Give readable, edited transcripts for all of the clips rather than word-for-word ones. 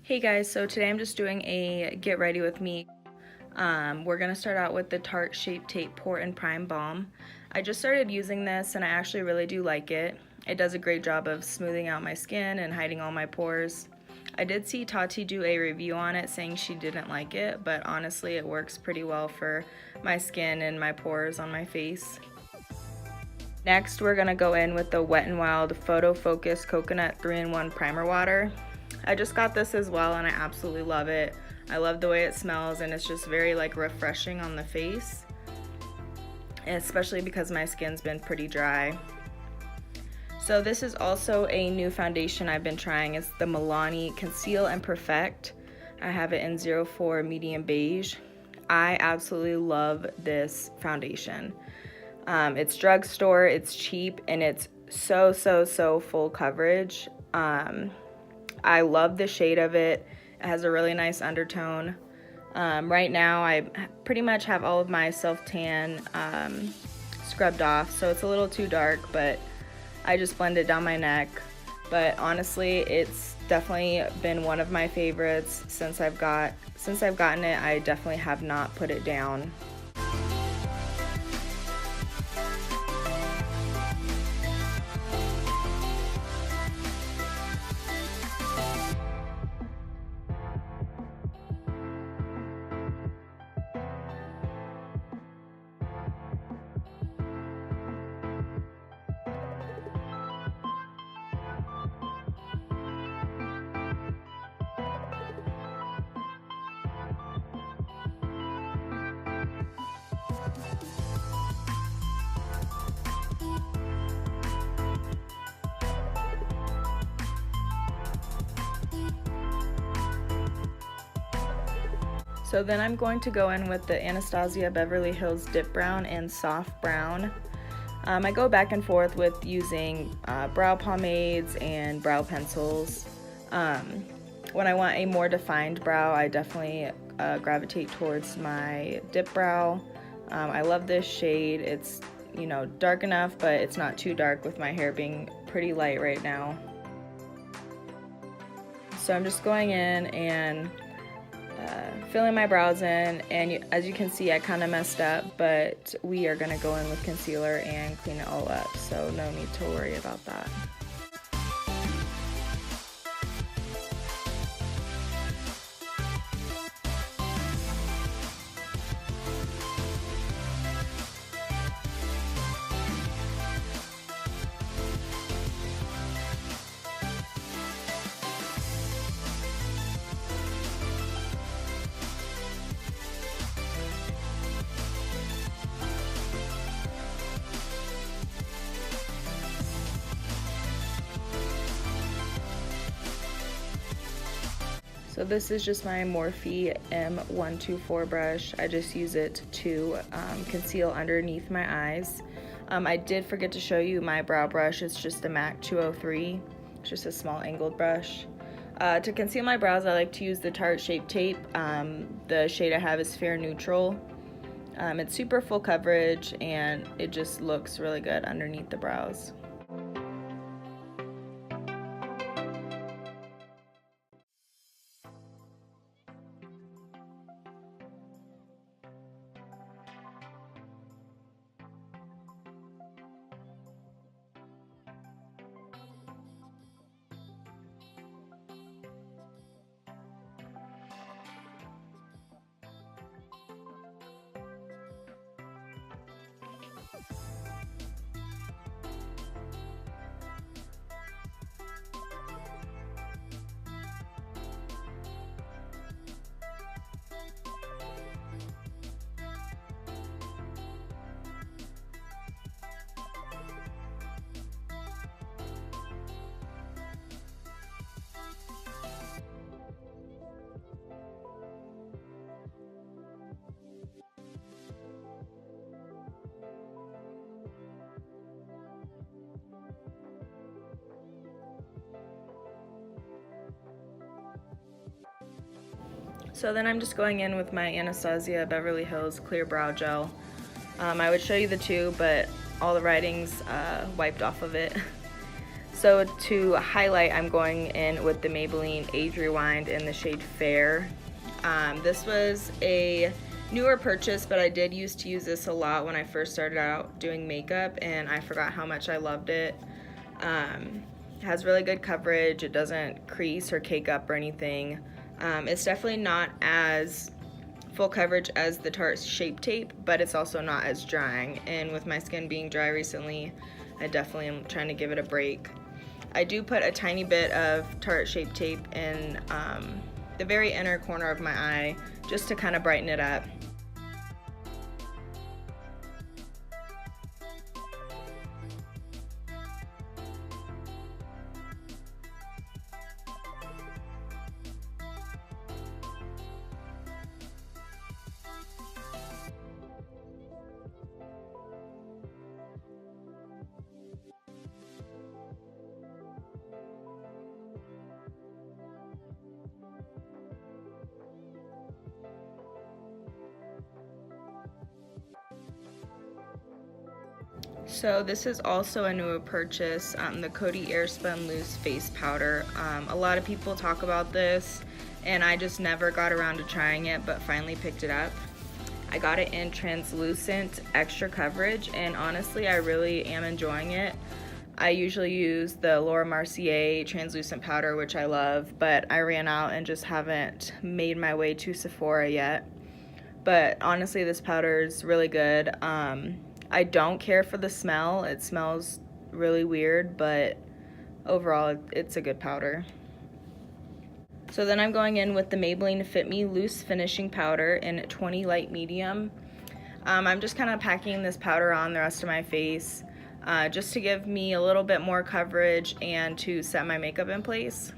Hey guys, so today I'm just doing a get ready with me. We're gonna start out with the Tarte Shape Tape Pore and Prime Balm. I just started using this and I actually really do like it. It does a great job of smoothing out my skin and hiding all my pores. I did see Tati do a review on it saying she didn't like it, but honestly it works pretty well for my skin and my pores on my face. Next, we're gonna go in with the Wet n Wild Photo Focus Coconut 3-in-1 Primer Water. I just got this as well and I absolutely love it. I love the way it smells and it's just very refreshing on the face, and especially because my skin's been pretty dry. So this is also a new foundation I've been trying. It's the Milani Conceal and Perfect. I have it in 04 medium beige. I absolutely love this foundation. It's drugstore, it's cheap, and it's so full coverage. I love the shade of it. It has a really nice undertone. Right now I pretty much have all of my self-tan scrubbed off, so it's a little too dark, but I just blend it down my neck. But honestly, it's definitely been one of my favorites since I've gotten it. I definitely have not put it down. So then I'm going to go in with the Anastasia Beverly Hills Dip Brown and Soft Brown. I go back and forth with using brow pomades and brow pencils. When I want a more defined brow, I definitely gravitate towards my dip brow. I love this shade. It's, dark enough, but it's not too dark with my hair being pretty light right now. So I'm just going in and filling my brows in, and as you can see I kind of messed up, but we are going to go in with concealer and clean it all up, so no need to worry about that. So this is just my Morphe M124 brush. I just use it to conceal underneath my eyes. I did forget to show you my brow brush. It's just a MAC 203. It's just a small angled brush. To conceal my brows, I like to use the Tarte Shape Tape. The shade I have is Fair Neutral. It's super full coverage and it just looks really good underneath the brows. So then I'm just going in with my Anastasia Beverly Hills Clear Brow Gel. I would show you the tube, but all the writing's wiped off of it. So to highlight, I'm going in with the Maybelline Age Rewind in the shade Fair. This was a newer purchase, but I did used to use this a lot when I first started out doing makeup, and I forgot how much I loved it. It has really good coverage. It doesn't crease or cake up or anything. It's definitely not as full coverage as the Tarte Shape Tape, but it's also not as drying. And with my skin being dry recently, I definitely am trying to give it a break. I do put a tiny bit of Tarte Shape Tape in the very inner corner of my eye just to kind of brighten it up. So this is also a newer purchase, the Coty Airspun Loose Face Powder. A lot of people talk about this, and I just never got around to trying it, but finally picked it up. I got it in translucent extra coverage, and honestly I really am enjoying it. I usually use the Laura Mercier translucent powder, which I love, but I ran out and just haven't made my way to Sephora yet. But honestly, this powder is really good. I don't care for the smell. It smells really weird, but overall it's a good powder. So then I'm going in with the Maybelline Fit Me Loose Finishing Powder in 20 Light Medium. I'm just kind of packing this powder on the rest of my face just to give me a little bit more coverage and to set my makeup in place.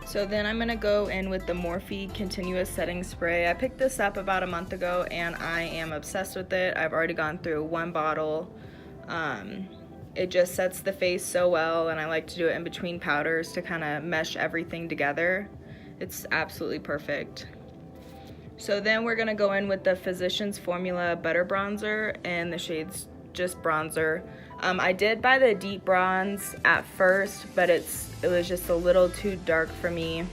So then I'm gonna go in with the Morphe Continuous Setting Spray. I picked this up about a month ago and I am obsessed with it. I've already gone through one bottle. It just sets the face so well, and I like to do it in between powders to kind of mesh everything together. It's absolutely perfect. So then we're gonna go in with the Physicians Formula Butter Bronzer and the shades Just Bronzer. I did buy the deep bronze at first, but it was just a little too dark for me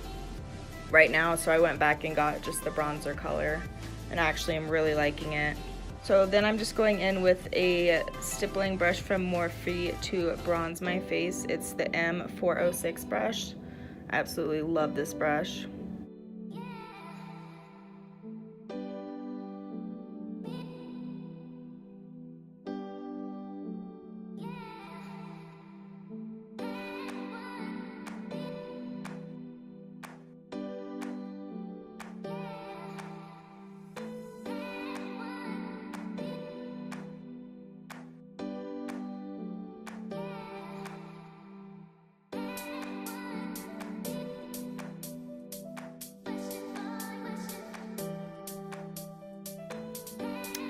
right now, so I went back and got just the bronzer color, and actually I'm really liking it. So then I'm just going in with a stippling brush from Morphe to bronze my face. It's the M406 brush. I absolutely love this brush.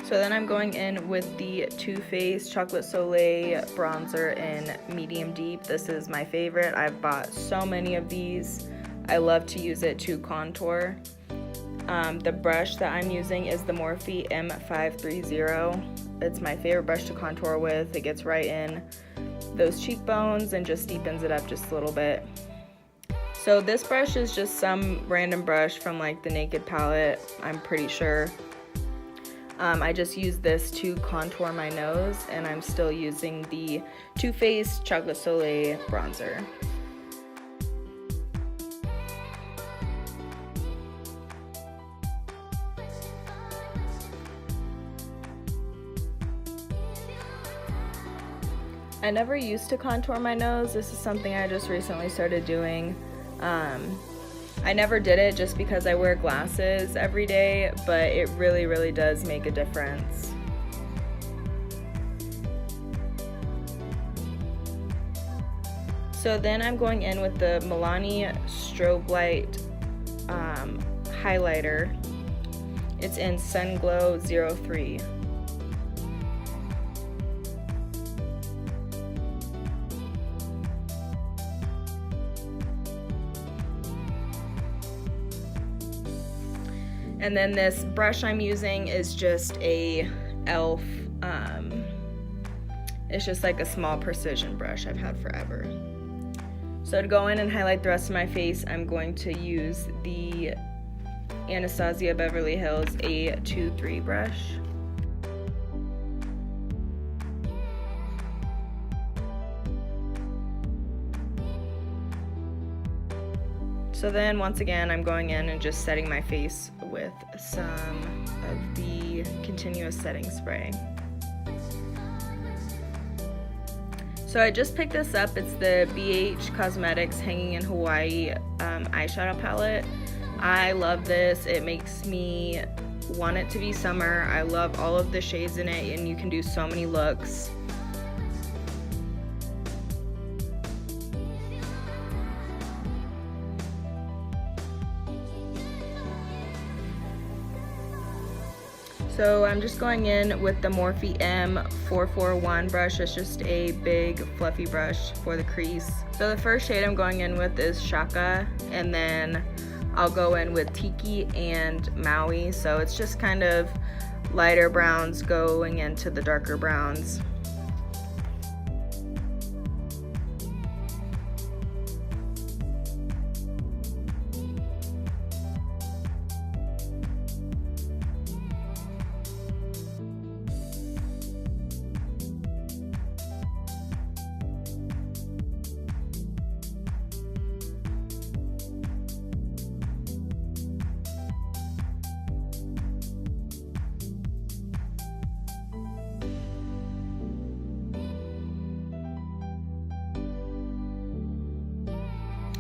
So then I'm going in with the Too Faced Chocolate Soleil bronzer in medium deep. This is my favorite. I've bought so many of these. I love to use it to contour. The brush that I'm using is the Morphe M530. It's my favorite brush to contour with. It gets right in those cheekbones and just deepens it up just a little bit. So this brush is just some random brush from like the Naked palette, I'm pretty sure. I just use this to contour my nose, and I'm still using the Too Faced Chocolate Soleil bronzer. I never used to contour my nose. This is something I just recently started doing. I never did it just because I wear glasses every day, but it really, really does make a difference. So then I'm going in with the Milani Strobe Light highlighter. It's in Sun Glow 03. And then this brush I'm using is just a e.l.f. It's just like a small precision brush I've had forever. So to go in and highlight the rest of my face, I'm going to use the Anastasia Beverly Hills A23 brush. So then once again, I'm going in and just setting my face with some of the continuous setting spray. So I just picked this up. It's the BH Cosmetics Hanging in Hawaii eyeshadow palette. I love this. It makes me want it to be summer. I love all of the shades in it, and you can do so many looks. So I'm just going in with the Morphe M441 brush. It's just a big fluffy brush for the crease. So the first shade I'm going in with is Shaka, and then I'll go in with Tiki and Maui. So it's just kind of lighter browns going into the darker browns.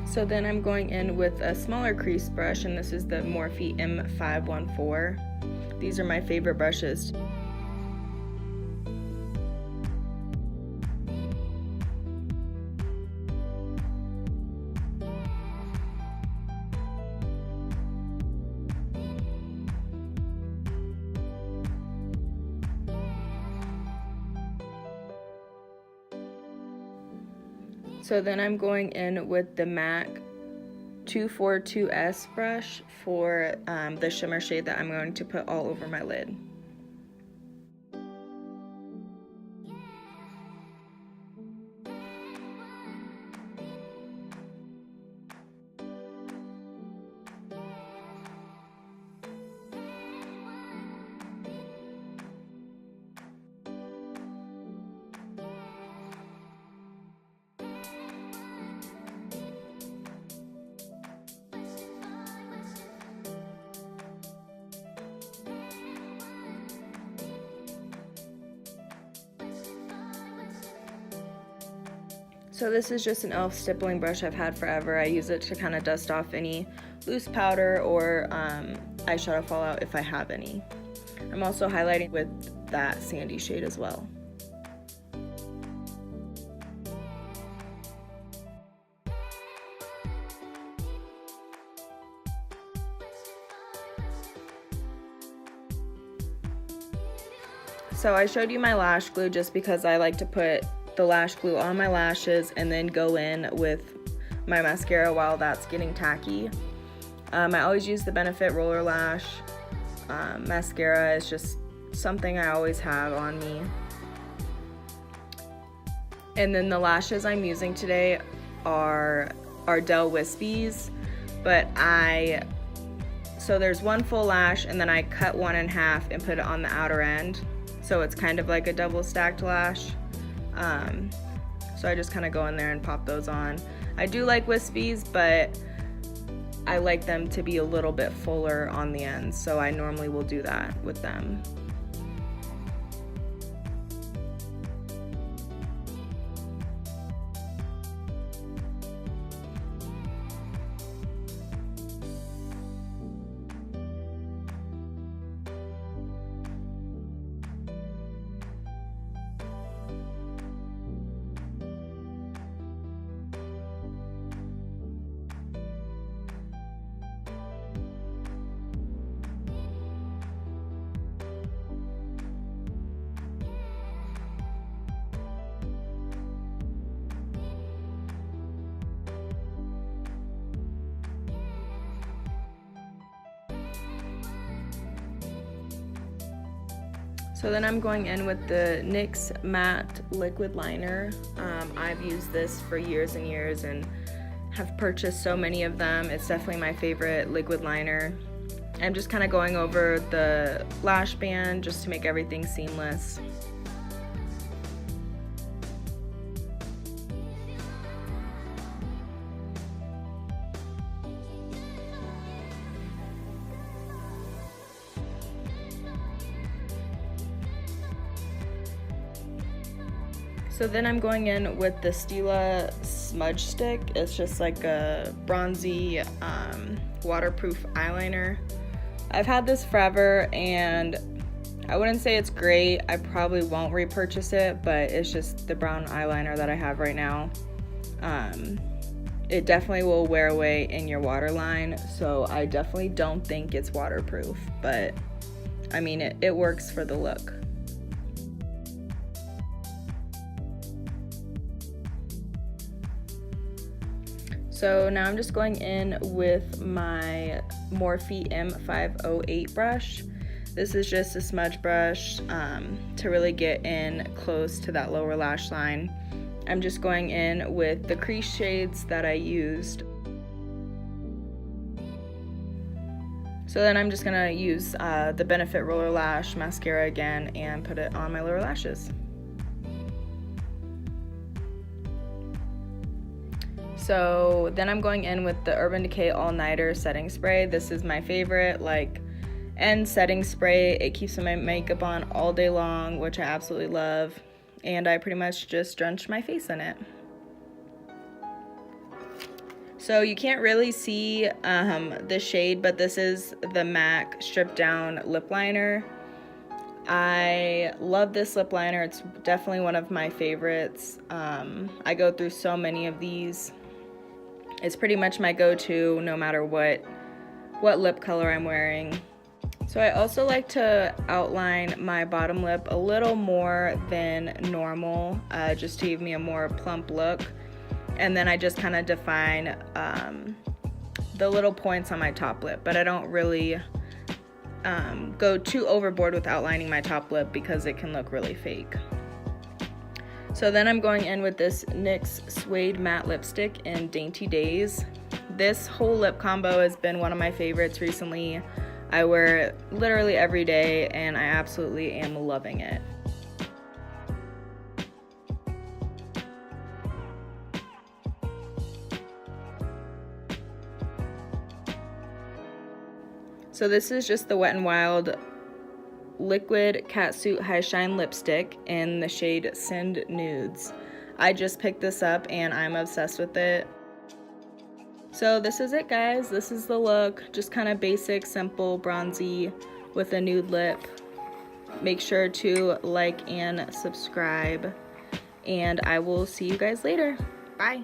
So then I'm going in with a smaller crease brush, and this is the Morphe M514. These are my favorite brushes. So then I'm going in with the MAC 242S brush for the shimmer shade that I'm going to put all over my lid. So this is just an e.l.f. stippling brush I've had forever. I use it to kind of dust off any loose powder or eyeshadow fallout if I have any. I'm also highlighting with that sandy shade as well. So I showed you my lash glue just because I like to put the lash glue on my lashes and then go in with my mascara while that's getting tacky. I always use the Benefit Roller Lash mascara. It's just something I always have on me. And then the lashes I'm using today are Ardell Wispies, but so there's one full lash and then I cut one in half and put it on the outer end. So it's kind of like a double stacked lash. So I just kind of go in there and pop those on. I do like wispies, but I like them to be a little bit fuller on the ends, so I normally will do that with them. So then I'm going in with the NYX Matte Liquid Liner. I've used this for years and years and have purchased so many of them. It's definitely my favorite liquid liner. I'm just kind of going over the lash band just to make everything seamless. So then I'm going in with the Stila smudge stick. It's just like a bronzy waterproof eyeliner. I've had this forever and I wouldn't say it's great. I probably won't repurchase it, but it's just the brown eyeliner that I have right now. It definitely will wear away in your waterline, so I definitely don't think it's waterproof, but I mean it works for the look. So now I'm just going in with my Morphe M508 brush. This is just a smudge brush to really get in close to that lower lash line. I'm just going in with the crease shades that I used. So then I'm just gonna use the Benefit Roller Lash mascara again and put it on my lower lashes. So then I'm going in with the Urban Decay All Nighter setting spray. This is my favorite end setting spray. It keeps my makeup on all day long, which I absolutely love. And I pretty much just drenched my face in it. So you can't really see the shade, but this is the MAC Stripped Down Lip Liner. I love this lip liner. It's definitely one of my favorites. I go through so many of these. It's pretty much my go-to no matter what lip color I'm wearing. So I also like to outline my bottom lip a little more than normal, just to give me a more plump look. And then I just kind of define the little points on my top lip, but I don't really go too overboard with outlining my top lip because it can look really fake. So then I'm going in with this NYX Suede Matte Lipstick in Dainty Days. This whole lip combo has been one of my favorites recently. I wear it literally every day and I absolutely am loving it. So this is just the Wet n Wild Liquid Catsuit High Shine Lipstick in the shade Send Nudes. I just picked this up and I'm obsessed with it. So this is it, guys. This is the look. Just kind of basic, simple, bronzy with a nude lip. Make sure to like and subscribe. And I will see you guys later. Bye.